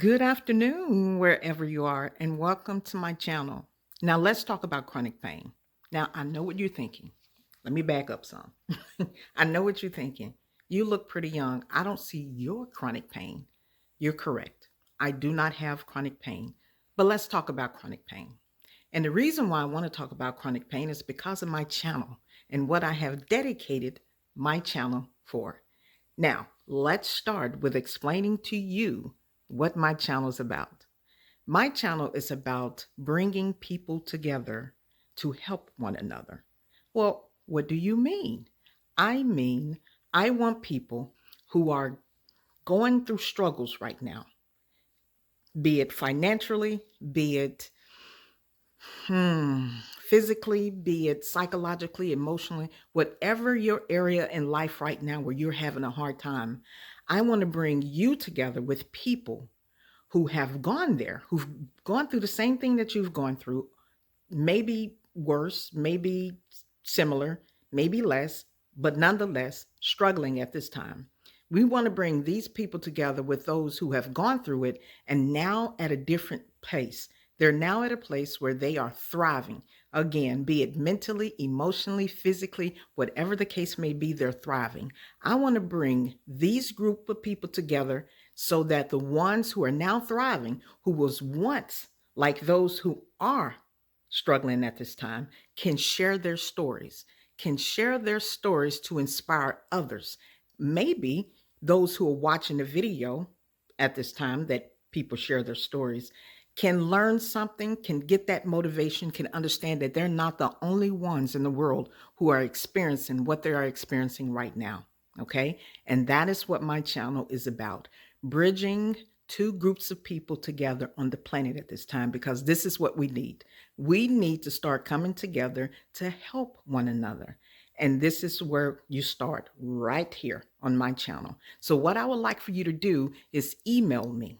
Good afternoon, wherever you are, and welcome to my channel. Now, let's talk about chronic pain. Now, I know what you're thinking. Let me back up some. I know what you're thinking. You look pretty young. I don't see your chronic pain. You're correct. I do not have chronic pain, but let's talk about chronic pain. And the reason why I want to talk about chronic pain is because of my channel and what I have dedicated my channel for. Now, let's start with explaining to you what my channel is about. My channel is about bringing people together to help one another. Well, what do you mean? I mean, I want people who are going through struggles right now, be it financially, be it physically, be it psychologically, emotionally, whatever your area in life right now where you're having a hard time. I want to bring you together with people who have gone there, who've gone through the same thing that you've gone through, maybe worse, maybe similar, maybe less, but nonetheless struggling at this time. We want to bring these people together with those who have gone through it and now at a different pace. They're now at a place where they are thriving. Again, be it mentally, emotionally, physically, whatever the case may be, they're thriving. I want to bring these group of people together so that the ones who are now thriving, who was once like those who are struggling at this time, can share their stories, to inspire others. Maybe those who are watching the video at this time that people share their stories can learn something, can get that motivation, can understand that they're not the only ones in the world who are experiencing what they are experiencing right now. Okay. And that is what my channel is about, bridging two groups of people together on the planet at this time, because this is what we need. We need to start coming together to help one another. And this is where you start right here on my channel. So what I would like for you to do is email me.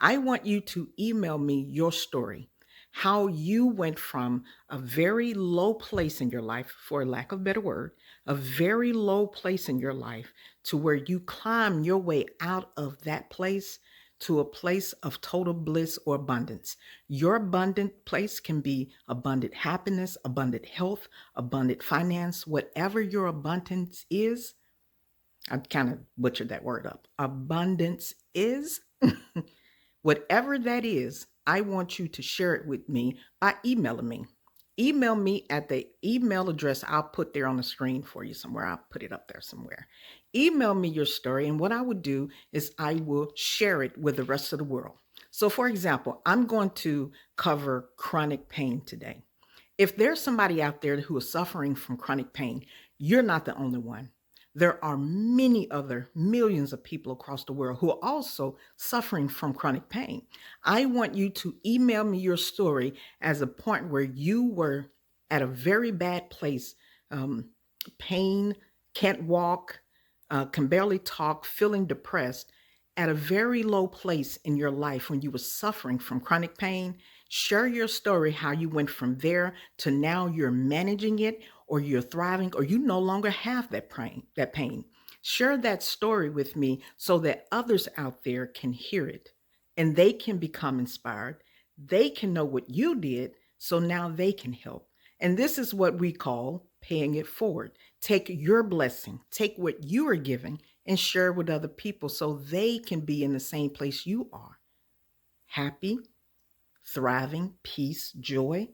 I want you to email me your story, how you went from a very low place in your life, for lack of a better word, a very low place in your life to where you climb your way out of that place to a place of total bliss or abundance. Your abundant place can be abundant happiness, abundant health, abundant finance, whatever your abundance is. I kind of butchered that word up. Abundance is. Whatever that is, I want you to share it with me by emailing me. Email me at the email address I'll put there on the screen for you somewhere. I'll put it up there somewhere. Email me your story, and what I would do is I will share it with the rest of the world. So, for example, I'm going to cover chronic pain today. If there's somebody out there who is suffering from chronic pain, you're not the only one. There are many other millions of people across the world who are also suffering from chronic pain. I want you to email me your story as a point where you were at a very bad place, pain, can't walk, can barely talk, feeling depressed, at a very low place in your life when you were suffering from chronic pain. Share your story, how you went from there to now you're managing it, or you're thriving, or you no longer have that pain. Share that story with me so that others out there can hear it and they can become inspired. They can know what you did, so now they can help. And this is what we call paying it forward. Take your blessing, take what you are giving, and share with other people so they can be in the same place you are. Happy, thriving, peace, joy.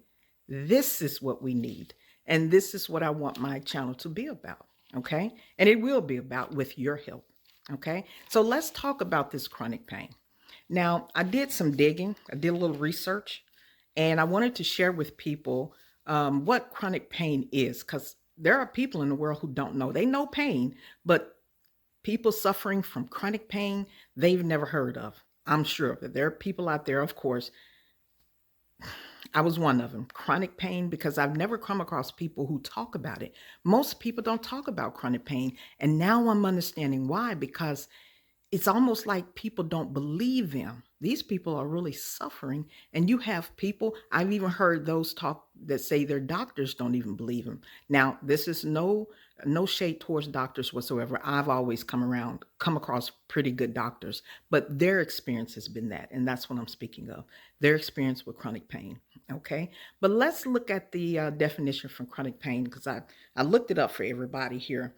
This is what we need. And this is what I want my channel to be about. Okay. And it will be about with your help. Okay. So let's talk about this chronic pain. Now, I did some digging, I did a little research, and I wanted to share with people what chronic pain is, because there are people in the world who don't know. They know pain, but people suffering from chronic pain, they've never heard of. I'm sure that there are people out there, of course. I was one of them, chronic pain, because I've never come across people who talk about it. Most people don't talk about chronic pain. And now I'm understanding why, because it's almost like people don't believe them. These people are really suffering. And you have people, I've even heard those talk that say their doctors don't even believe them. Now, this is no shade towards doctors whatsoever. I've always come across pretty good doctors, but their experience has been that, and that's what I'm speaking of. Their experience with chronic pain. Okay, but let's look at the definition from chronic pain because I looked it up for everybody here.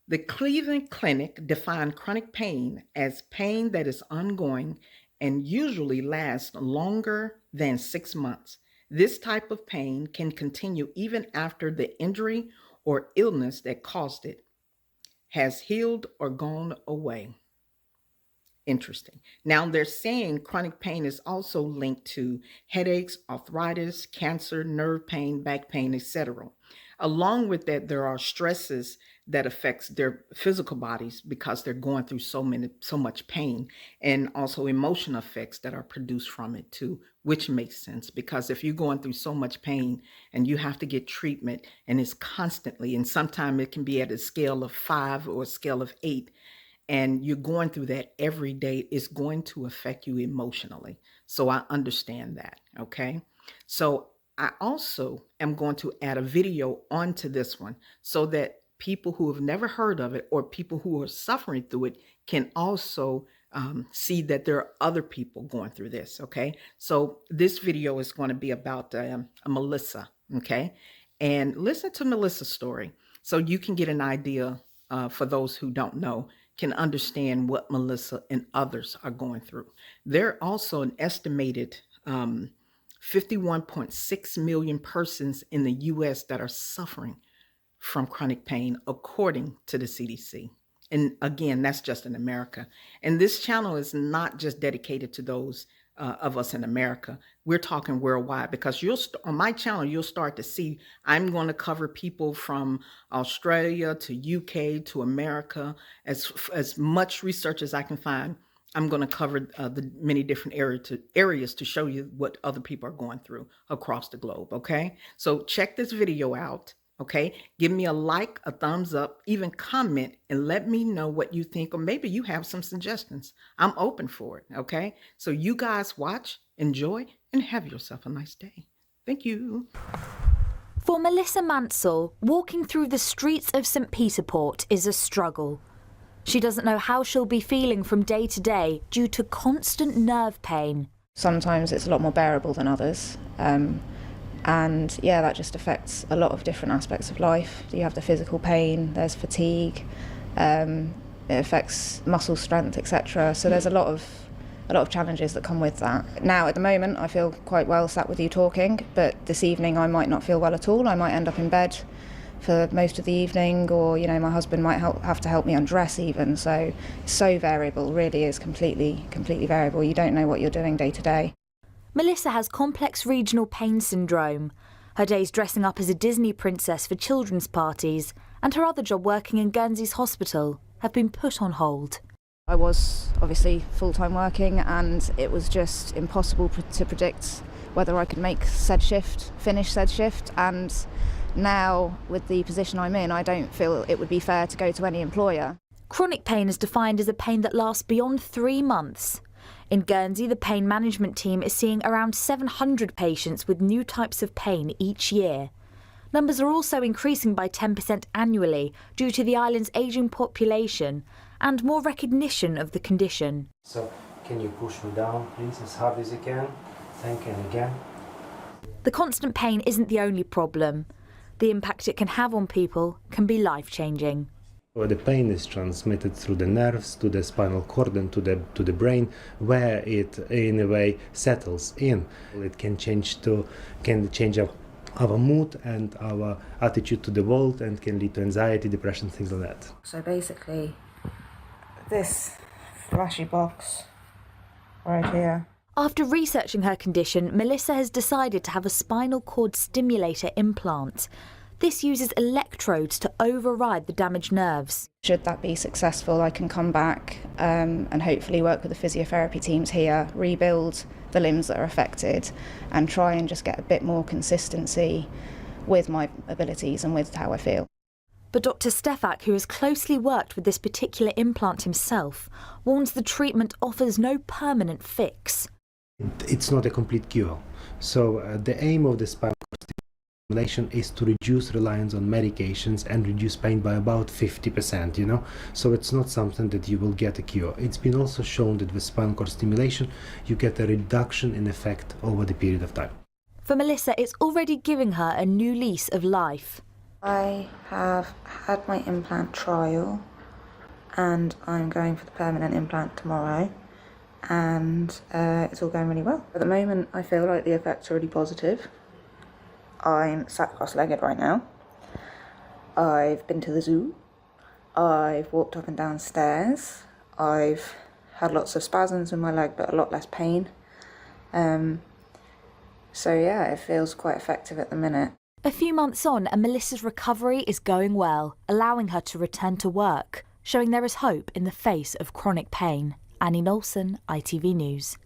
The Cleveland Clinic defined chronic pain as pain that is ongoing and usually lasts longer than 6 months. This type of pain can continue even after the injury or illness that caused it has healed or gone away. Interesting. Now they're saying chronic pain is also linked to headaches, arthritis, cancer, nerve pain, back pain, etc. Along with that, there are stresses that affects their physical bodies because they're going through so much pain, and also emotional effects that are produced from it too, which makes sense because if you're going through so much pain and you have to get treatment and it's constantly, and sometimes it can be at a scale of 5 or a scale of 8, and you're going through that every day, it's going to affect you emotionally. So I understand that. Okay. So I also am going to add a video onto this one so that people who have never heard of it or people who are suffering through it can also see that there are other people going through this. Okay. So this video is going to be about Melissa. Okay. And listen to Melissa's story so you can get an idea for those who don't know, can understand what Melissa and others are going through. There are also an estimated 51.6 million persons in the US that are suffering from chronic pain, according to the CDC. And again, that's just in America. And this channel is not just dedicated to those of us in America. We're talking worldwide because on my channel, you'll start to see I'm going to cover people from Australia to UK to America. As much research as I can find, I'm going to cover the many different areas to show you what other people are going through across the globe. Okay, so check this video out. Okay, give me a like, a thumbs up, even comment and let me know what you think, or maybe you have some suggestions. I'm open for it. Okay, so you guys watch, enjoy, and have yourself a nice day. Thank you. For Melissa Mansell, walking through the streets of St. Peter Port is a struggle. She doesn't know how she'll be feeling from day to day due to constant nerve pain. Sometimes it's a lot more bearable than others. And yeah, that just affects a lot of different aspects of life. You have the physical pain, there's fatigue, it affects muscle strength, etc. So there's a lot of challenges that come with that. Now at the moment I feel quite well sat with you talking, but this evening I might not feel well at all. I might end up in bed for most of the evening, or my husband might have to help me undress even. So variable, really is completely variable. You don't know what you're doing day to day. Melissa has complex regional pain syndrome. Her days dressing up as a Disney princess for children's parties and her other job working in Guernsey's hospital have been put on hold. I was obviously full-time working and it was just impossible to predict whether I could finish said shift, and now with the position I'm in, I don't feel it would be fair to go to any employer. Chronic pain is defined as a pain that lasts beyond 3 months. In Guernsey, the pain management team is seeing around 700 patients with new types of pain each year. Numbers are also increasing by 10% annually due to the island's ageing population and more recognition of the condition. So, can you push me down, please, as hard as you can? Thank you, and again. The constant pain isn't the only problem. The impact it can have on people can be life-changing. The pain is transmitted through the nerves to the spinal cord and to the brain, where it in a way settles in. It can change our mood and our attitude to the world, and can lead to anxiety, depression, things like that. So basically, this flashy box right here. After researching her condition, Melissa has decided to have a spinal cord stimulator implant. This uses electrodes to override the damaged nerves. Should that be successful, I can come back and hopefully work with the physiotherapy teams here, rebuild the limbs that are affected, and try and just get a bit more consistency with my abilities and with how I feel. But Dr. Stefak, who has closely worked with this particular implant himself, warns the treatment offers no permanent fix. It's not a complete cure. So the aim of the spinal cord stimulation is to reduce reliance on medications and reduce pain by about 50%, So it's not something that you will get a cure. It's been also shown that with spinal cord stimulation, you get a reduction in effect over the period of time. For Melissa, it's already giving her a new lease of life. I have had my implant trial and I'm going for the permanent implant tomorrow, and it's all going really well. At the moment I feel like the effects are really positive. I'm sat cross-legged right now. I've been to the zoo. I've walked up and down stairs. I've had lots of spasms in my leg but a lot less pain. So yeah, it feels quite effective at the minute. A few months on, and Melissa's recovery is going well, allowing her to return to work, showing there is hope in the face of chronic pain. Annie Knowlson, ITV News.